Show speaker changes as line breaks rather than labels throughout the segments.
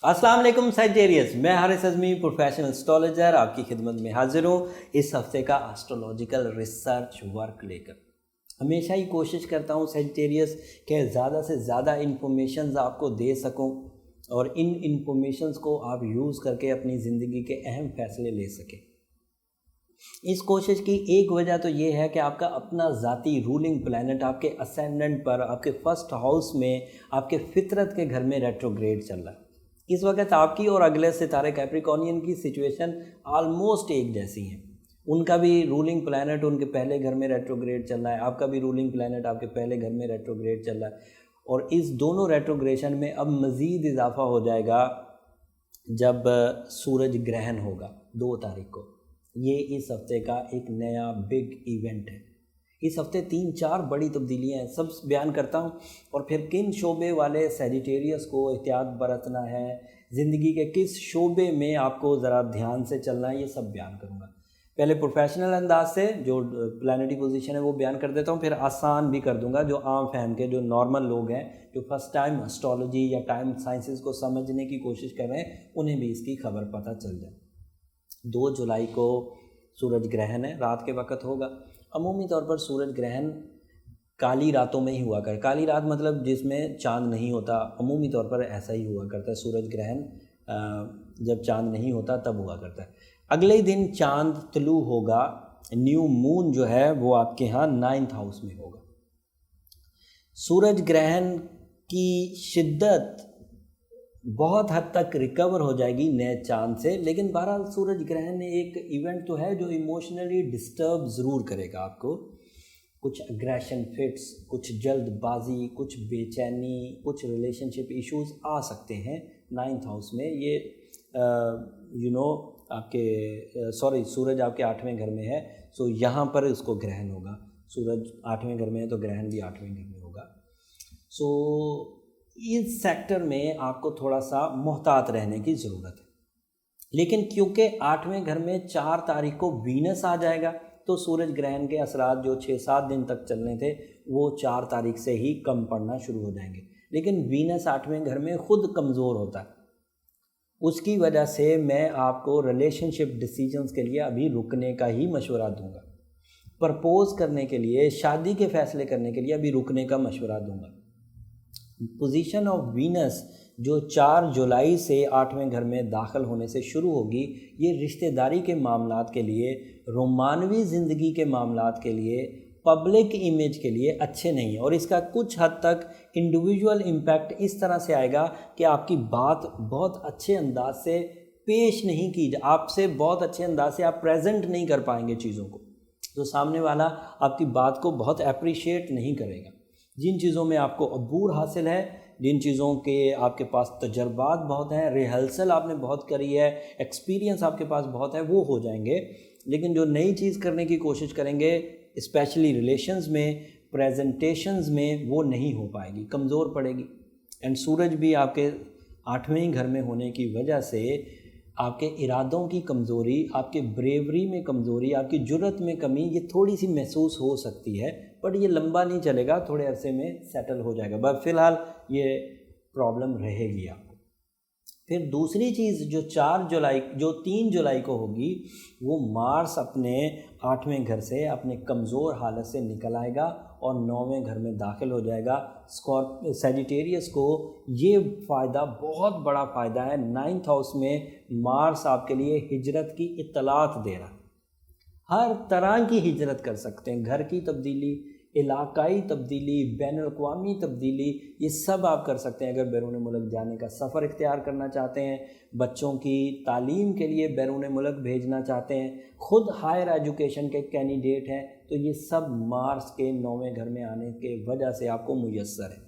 अस्सलाम वालेकुम सैजिटेरियस, मैं हारिस अज़मी प्रोफेशनल एस्ट्रोलॉजर आपकी खिदमत में हाजिर हूँ इस हफ्ते का एस्ट्रोलॉजिकल रिसर्च वर्क लेकर। हमेशा ही कोशिश करता हूँ सैजिटेरियस कि ज़्यादा से ज़्यादा इन्फॉर्मेशंस आपको दे सकूँ और इन इन्फॉर्मेशंस को आप यूज़ करके अपनी ज़िंदगी के अहम फ़ैसले ले सकें। इस कोशिश की एक वजह तो ये है कि आपका अपना ज़ाती रूलिंग प्लैनेट आपके असेंडेंट पर, आपके फर्स्ट हाउस में, आपके फितरत के घर में रेट्रोग्रेड चल रहा है। इस वक्त आपकी और अगले सितारे कैप्रिकॉर्नियन की सिचुएशन आलमोस्ट एक जैसी है। उनका भी रूलिंग प्लैनेट उनके पहले घर में रेट्रोग्रेड चल रहा है, आपका भी रूलिंग प्लैनेट आपके पहले घर में रेट्रोग्रेड चल रहा है। और इस दोनों रेट्रोग्रेशन में अब मज़ीद इजाफा हो जाएगा जब सूरज ग्रहण होगा 2 तारीख को। ये इस हफ्ते का एक नया बिग इवेंट है। इस हफ्ते 3-4 बड़ी तब्दीलियाँ हैं, सब बयान करता हूँ। और फिर किन शोबे वाले सैजिटेरियस को एहतियात बरतना है, ज़िंदगी के किस शोबे में आपको ज़रा ध्यान से चलना है, ये सब बयान करूँगा। पहले प्रोफेशनल अंदाज से जो प्लानिटरी पोजीशन है वो बयान कर देता हूँ, फिर आसान भी कर दूँगा जो आम फहम के, जो नॉर्मल लोग हैं, जो फर्स्ट टाइम एस्ट्रोलॉजी या टाइम साइंसेस को समझने की कोशिश कर रहे हैं, उन्हें भी इसकी खबर पता चल जाए। 2 जुलाई को सूरज ग्रहण है, रात के वक्त होगा। अमूमी तौर पर सूरज ग्रहण काली रातों में ही हुआ कर, काली रात मतलब जिसमें चांद नहीं होता, अमूमी तौर पर ऐसा ही हुआ करता है। सूरज ग्रहण जब चांद नहीं होता तब हुआ करता है। अगले दिन चांद तुलू होगा, न्यू मून जो है वो आपके यहाँ 9th हाउस में होगा। सूरज ग्रहण की शिद्दत बहुत हद तक रिकवर हो जाएगी नए चांद से, लेकिन बहरहाल सूरज ग्रहण एक इवेंट तो है जो इमोशनली डिस्टर्ब ज़रूर करेगा आपको। कुछ अग्रेशन फिट्स, कुछ जल्दबाजी, कुछ बेचैनी, कुछ रिलेशनशिप इश्यूज आ सकते हैं 9th हाउस में। ये आपके सूरज आपके 8वें घर में है, सो यहाँ पर इसको ग्रहण होगा। सूरज 8वें घर में है तो ग्रहण भी 8वें घर में होगा। सो इस सेक्टर में आपको थोड़ा सा मुहतात रहने की ज़रूरत है। लेकिन क्योंकि 8वें घर में 4 तारीख को वीनस आ जाएगा तो सूरज ग्रहण के असरात जो 6-7 दिन तक चलने थे वो 4 तारीख से ही कम पड़ना शुरू हो जाएंगे। लेकिन वीनस 8वें घर में ख़ुद कमज़ोर होता है, उसकी वजह से मैं आपको रिलेशनशिप डिसीजंस के लिए अभी रुकने का ही मशवरा दूंगा। प्रपोज़ करने के लिए, शादी के फ़ैसले करने के लिए अभी रुकने का मशवरा दूंगा। पोजीशन ऑफ वीनस जो 4 जुलाई से 8वें घर में दाखिल होने से शुरू होगी, ये रिश्तेदारी के मामलात के लिए, रोमानवी ज़िंदगी के मामलात के लिए, पब्लिक इमेज के लिए अच्छे नहीं है। और इसका कुछ हद तक इंडिविजुअल इम्पैक्ट इस तरह से आएगा कि आपकी बात बहुत अच्छे अंदाज से पेश नहीं की, आपसे बहुत अच्छे अंदाज से आप प्रेजेंट नहीं कर पाएंगे चीज़ों को, तो सामने वाला आपकी बात को बहुत अप्रिशिएट नहीं करेगा। जिन चीज़ों में आपको अबूर हासिल है, जिन चीज़ों के आपके पास तजर्बात बहुत हैं, रिहर्सल आपने बहुत करी है, एक्सपीरियंस आपके पास बहुत है, वो हो जाएंगे। लेकिन जो नई चीज़ करने की कोशिश करेंगे, स्पेशली रिलेशंस में, प्रेजेंटेशंस में, वो नहीं हो पाएगी, कमज़ोर पड़ेगी। एंड सूरज भी आपके 8वें घर में होने की वजह से आपके इरादों की कमज़ोरी, आपके ब्रेवरी में कमज़ोरी, आपकी जुर्रत में कमी, ये थोड़ी सी महसूस हो सकती है, बट ये लंबा नहीं चलेगा, थोड़े अरसे में सेटल हो जाएगा। बट फ़िलहाल ये प्रॉब्लम रहेगी आपको। फिर दूसरी चीज़ जो 3 जुलाई को होगी, वो मार्स अपने 8वें घर से, अपने कमज़ोर हालत से निकल आएगा और 9वें घर में दाखिल हो जाएगा। सैजिटेरियस को ये फ़ायदा, बहुत बड़ा फ़ायदा है। 9th हाउस में मार्स आपके लिए हिजरत की इत्तलात दे रहा है। हर तरह की हिजरत कर सकते हैं, घर की तब्दीली, इलाकाई तब्दीली, बैनुल-अक़वामी तब्दीली, ये सब आप कर सकते हैं अगर बैरून मुल्क जाने का सफ़र इख्तियार करना चाहते हैं, बच्चों की तालीम के लिए बैरून मुल्क भेजना चाहते हैं, ख़ुद हायर एजुकेशन के कैंडिडेट हैं, तो ये सब मार्स के 9वें घर में आने के वजह से आपको मुयस्सर है।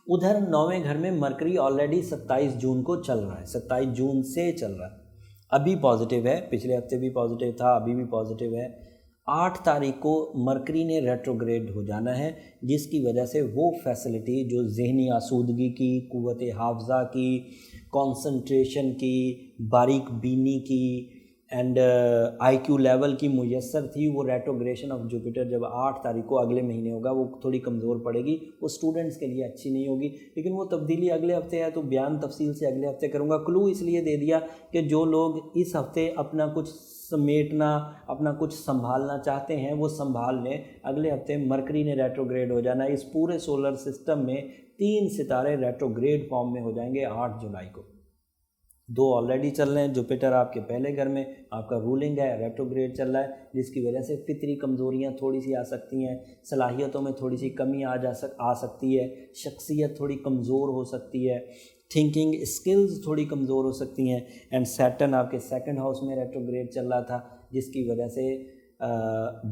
उधर 9वें घर में मरकरी ऑलरेडी 27 जून को चल रहा है, 27 जून से चल रहा है। अभी पॉजिटिव है, पिछले हफ्ते भी पॉजिटिव था, अभी भी पॉजिटिव है। 8 तारीख को मरकरी ने रेट्रोग्रेड हो जाना है, जिसकी वजह से वो फैसिलिटी जो ज़हनी आसूदगी की, क़ुव्वत हाफ़ज़ा की, कंसंट्रेशन की, बारीक बीनी की, اینڈ IQ لیول کی میسر تھی، وہ ریٹروگریشن آف جوپیٹر جب 8 تاریخ کو اگلے مہینے ہوگا وہ تھوڑی کمزور پڑے گی، وہ اسٹوڈنٹس کے لیے اچھی نہیں ہوگی، لیکن وہ تبدیلی اگلے ہفتے ہے تو بیان تفصیل سے اگلے ہفتے کروں گا۔ کلو اس لیے دے دیا کہ جو لوگ اس ہفتے اپنا کچھ سمیٹنا، اپنا کچھ سنبھالنا چاہتے ہیں وہ سنبھال لیں، اگلے ہفتے مرکری نے ریٹروگریڈ ہو جانا ہے۔ اس پورے سولر سسٹم میں 3 ستارے ریٹروگریڈ فارم میں ہو جائیں گے 8 جولائی کو۔ 2 آلریڈی چل رہے ہیں، جوپیٹر آپ کے پہلے گھر میں آپ کا رولنگ ہے، ریٹروگریڈ چل رہا ہے، جس کی وجہ سے فطری کمزوریاں تھوڑی سی آ سکتی ہیں، صلاحیتوں میں تھوڑی سی کمی آ سکتی ہے، شخصیت تھوڑی کمزور ہو سکتی ہے، تھنکنگ اسکلز تھوڑی کمزور ہو سکتی ہیں۔ اینڈ سیٹرن آپ کے 2nd ہاؤس میں ریٹروگریڈ چل رہا تھا، جس کی وجہ سے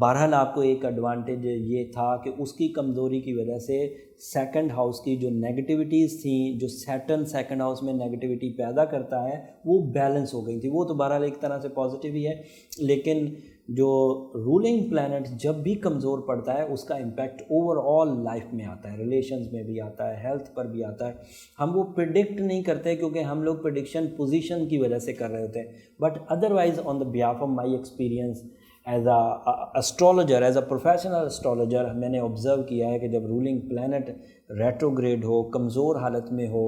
بہرحال آپ کو ایک ایڈوانٹیج یہ تھا کہ اس کی کمزوری کی وجہ سے 2nd ہاؤس کی جو نیگیٹیوٹیز تھیں، جو سیٹرن 2nd ہاؤس میں نیگیٹیوٹی پیدا کرتا ہے، وہ بیلنس ہو گئی تھی۔ وہ تو بہرحال ایک طرح سے پازیٹیو ہی ہے، لیکن جو رولنگ پلانٹ جب بھی کمزور پڑتا ہے اس کا امپیکٹ اوور آل لائف میں آتا ہے، ریلیشنز میں بھی آتا ہے، ہیلتھ پر بھی آتا ہے۔ ہم وہ پریڈکٹ نہیں کرتے کیونکہ ہم لوگ پریڈکشن پوزیشن کی وجہ سے کر رہے ہوتے ہیں، but otherwise on the behalf of my experience as a astrologer, as a professional astrologer, میں نے آبزرو کیا ہے کہ جب رولنگ پلانٹ ریٹروگریڈ ہو، کمزور حالت میں ہو،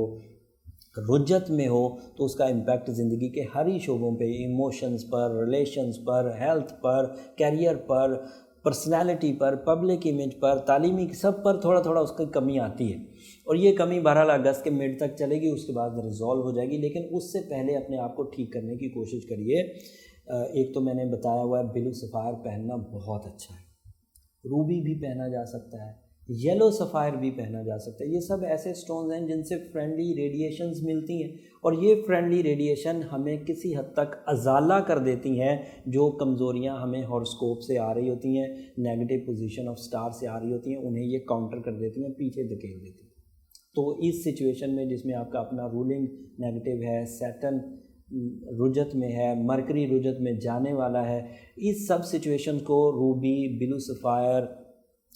رجت میں ہو، تو اس کا امپیکٹ زندگی کے ہر ہی شعبوں پہ، ایموشنز پر، ریلیشنز پر، ہیلتھ پر، کیریئر پر، پرسنالٹی پر، پبلک امیج پر، تعلیمی سب پر تھوڑا تھوڑا اس کی کمی آتی ہے، اور یہ کمی بہرحال اگست کے مڈ تک چلے گی، اس کے بعد ریزالو ہو جائے گی، لیکن اس سے پہلے اپنے آپ کو ٹھیک کرنے کی کوشش کریے۔ ایک تو میں نے بتایا ہوا ہے بلو سفائر پہننا بہت اچھا ہے، روبی بھی پہنا جا سکتا ہے، یلو سفائر بھی پہنا جا سکتا ہے، یہ سب ایسے سٹونز ہیں جن سے فرینڈلی ریڈیشنز ملتی ہیں، اور یہ فرینڈلی ریڈیشن ہمیں کسی حد تک ازالہ کر دیتی ہیں جو کمزوریاں ہمیں ہاروسکوپ سے آ رہی ہوتی ہیں، نیگیٹو پوزیشن آف سٹار سے آ رہی ہوتی ہیں، انہیں یہ کاؤنٹر کر دیتی ہیں، پیچھے دھکیل دیتی ہیں۔ تو اس سچویشن میں جس میں آپ کا اپنا رولنگ نیگیٹو ہے، سیٹرن رجت میں ہے، مرکری رجت میں جانے والا ہے، اس سب سچویشن کو روبی، بلو سفائر،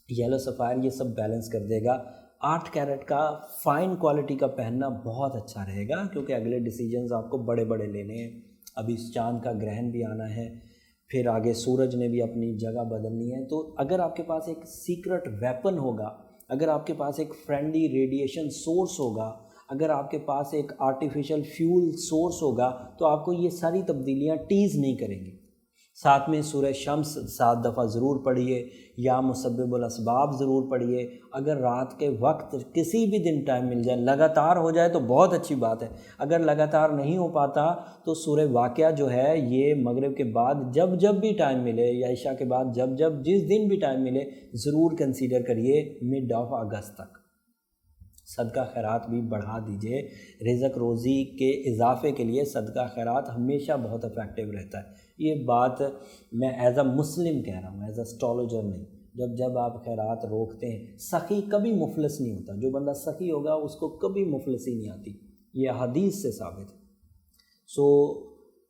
یلو سفائر یہ سب بیلنس کر دے گا۔ 8 کیرٹ کا فائن کوالٹی کا پہننا بہت اچھا رہے گا، کیونکہ اگلے ڈیسیجنز آپ کو بڑے بڑے لینے ہیں۔ ابھی چاند کا گرہن بھی آنا ہے، پھر آگے سورج نے بھی اپنی جگہ بدلنی ہے، تو اگر آپ کے پاس ایک سیکرٹ ویپن ہوگا، اگر آپ کے پاس ایک فرینڈلی ریڈیشن سورس ہوگا، اگر آپ کے پاس ایک آرٹیفیشل فیول سورس ہوگا، تو آپ کو یہ ساری تبدیلیاں ٹیز نہیں کریں گی۔ ساتھ میں سورہ شمس 7 دفعہ ضرور پڑھیے، یا مسبب الاسباب ضرور پڑھیے۔ اگر رات کے وقت کسی بھی دن ٹائم مل جائے، لگاتار ہو جائے تو بہت اچھی بات ہے، اگر لگاتار نہیں ہو پاتا تو سورہ واقعہ جو ہے یہ مغرب کے بعد جب بھی ٹائم ملے، یا عشاء کے بعد جس دن بھی ٹائم ملے ضرور کنسیڈر کریے مڈ آف اگست تک۔ صدقہ خیرات بھی بڑھا دیجئے، رزق روزی کے اضافے کے لیے صدقہ خیرات ہمیشہ بہت افیکٹو رہتا ہے۔ یہ بات میں ایز اے مسلم کہہ رہا ہوں، ایز اے اسٹرالوجر نہیں۔ جب آپ خیرات روکتے ہیں، سخی کبھی مفلس نہیں ہوتا، جو بندہ سخی ہوگا اس کو کبھی مفلسی نہیں آتی، یہ حدیث سے ثابت ہے۔ سو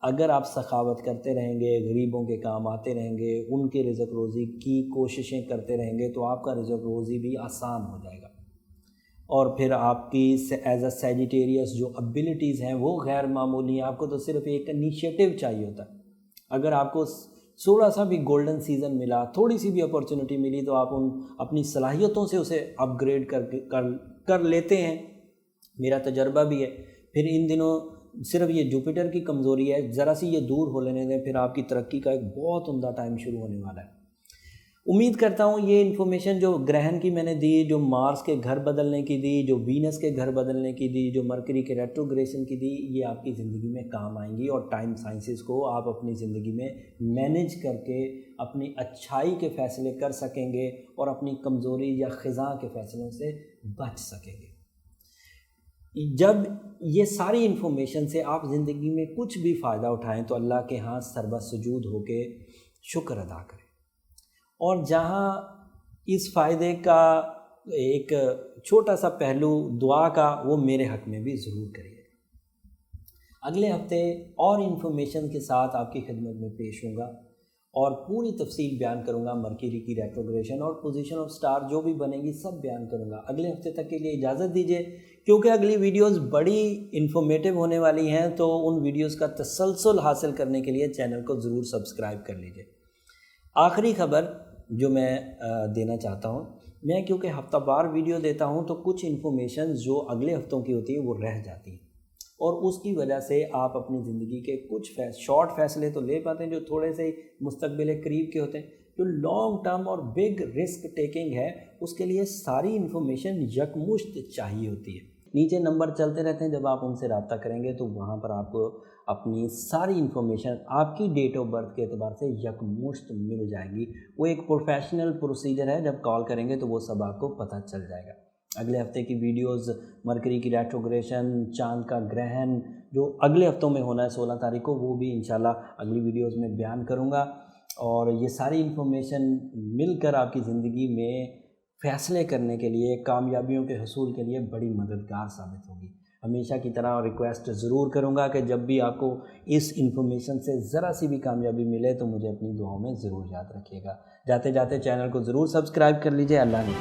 اگر آپ سخاوت کرتے رہیں گے، غریبوں کے کام آتے رہیں گے، ان کے رزق روزی کی کوششیں کرتے رہیں گے، تو آپ کا رزق روزی بھی آسان ہو جائے گا، اور پھر آپ کی ایز اے سیجیٹیریس جو ابیلٹیز ہیں وہ غیر معمولی ہیں۔ آپ کو تو صرف ایک انیشیٹو چاہیے ہوتا ہے۔ اگر آپ کو تھوڑا سا بھی گولڈن سیزن ملا، تھوڑی سی بھی اپورچونٹی ملی، تو آپ اپنی صلاحیتوں سے اسے اپ گریڈ کر لیتے ہیں۔ میرا تجربہ بھی ہے۔ پھر ان دنوں صرف یہ جوپیٹر کی کمزوری ہے، ذرا سی یہ دور ہو لینے دیں، پھر آپ کی ترقی کا ایک بہت عمدہ ٹائم شروع ہونے والا ہے۔ امید کرتا ہوں یہ انفارمیشن جو گرہن کی میں نے دی، جو مارس کے گھر بدلنے کی دی، جو وینس کے گھر بدلنے کی دی، جو مرکری کے ریٹروگریشن کی دی، یہ آپ کی زندگی میں کام آئیں گی، اور ٹائم سائنسز کو آپ اپنی زندگی میں مینیج کر کے اپنی اچھائی کے فیصلے کر سکیں گے، اور اپنی کمزوری یا خزاں کے فیصلوں سے بچ سکیں گے۔ جب یہ ساری انفارمیشن سے آپ زندگی میں کچھ بھی فائدہ اٹھائیں تو اللہ کے ہاں سربہ سجود ہو کے شکر ادا کریں، اور جہاں اس فائدے کا ایک چھوٹا سا پہلو دعا کا، وہ میرے حق میں بھی ضرور کریے۔ اگلے ہفتے اور انفارمیشن کے ساتھ آپ کی خدمت میں پیش ہوں گا۔ और पूरी तफसील बयान करूँगा। मरकरी की रेट्रोग्रेशन और पोजीशन ऑफ स्टार जो भी बनेगी सब बयान करूँगा। अगले हफ्ते तक के लिए इजाज़त दीजिए, क्योंकि अगली वीडियोस बड़ी इन्फॉर्मेटिव होने वाली हैं, तो उन वीडियोस का तसलसल हासिल करने के लिए चैनल को ज़रूर सब्सक्राइब कर लीजिए। आखिरी ख़बर जो मैं देना चाहता हूँ, मैं क्योंकि हफ्तावार वीडियो देता हूँ तो कुछ इन्फॉर्मेशन जो अगले हफ्तों की होती है वो रह जाती है, और उसकी वजह से आप अपनी ज़िंदगी के कुछ शॉर्ट फैसले तो ले पाते हैं जो थोड़े से मुस्तकबिल करीब के होते हैं। जो लॉन्ग टर्म और बिग रिस्क टेकिंग है उसके लिए सारी इन्फॉर्मेशन यकमुश्त चाहिए होती है। नीचे नंबर चलते रहते हैं, जब आप उनसे रब्ता करेंगे तो वहाँ पर आपको अपनी सारी इन्फॉर्मेशन आपकी डेट ऑफ बर्थ के एतबार से यकमुश्त मिल जाएगी। वो एक प्रोफेशनल प्रोसीजर है, जब कॉल करेंगे तो वो सब आपको पता चल जाएगा। अगले हफ्ते की वीडियोस मरकरी की रेट्रोग्रेशन, चांद का ग्रहण जो अगले हफ्तों में होना है 16 तारीख को, वो भी इंशाल्लाह अगली वीडियोस में बयान करूँगा। और ये सारी इन्फॉर्मेशन मिलकर आपकी ज़िंदगी में फ़ैसले करने के लिए, कामयाबियों के हसूल के लिए बड़ी मददगार साबित होगी। हमेशा की तरह रिक्वेस्ट ज़रूर करूँगा कि जब भी आपको इस इन्फॉर्मेशन से ज़रा सी भी कामयाबी मिले तो मुझे अपनी दुआओं में ज़रूर याद रखिएगा। जाते जाते चैनल को ज़रूर सब्सक्राइब कर लीजिए। अल्लाह ने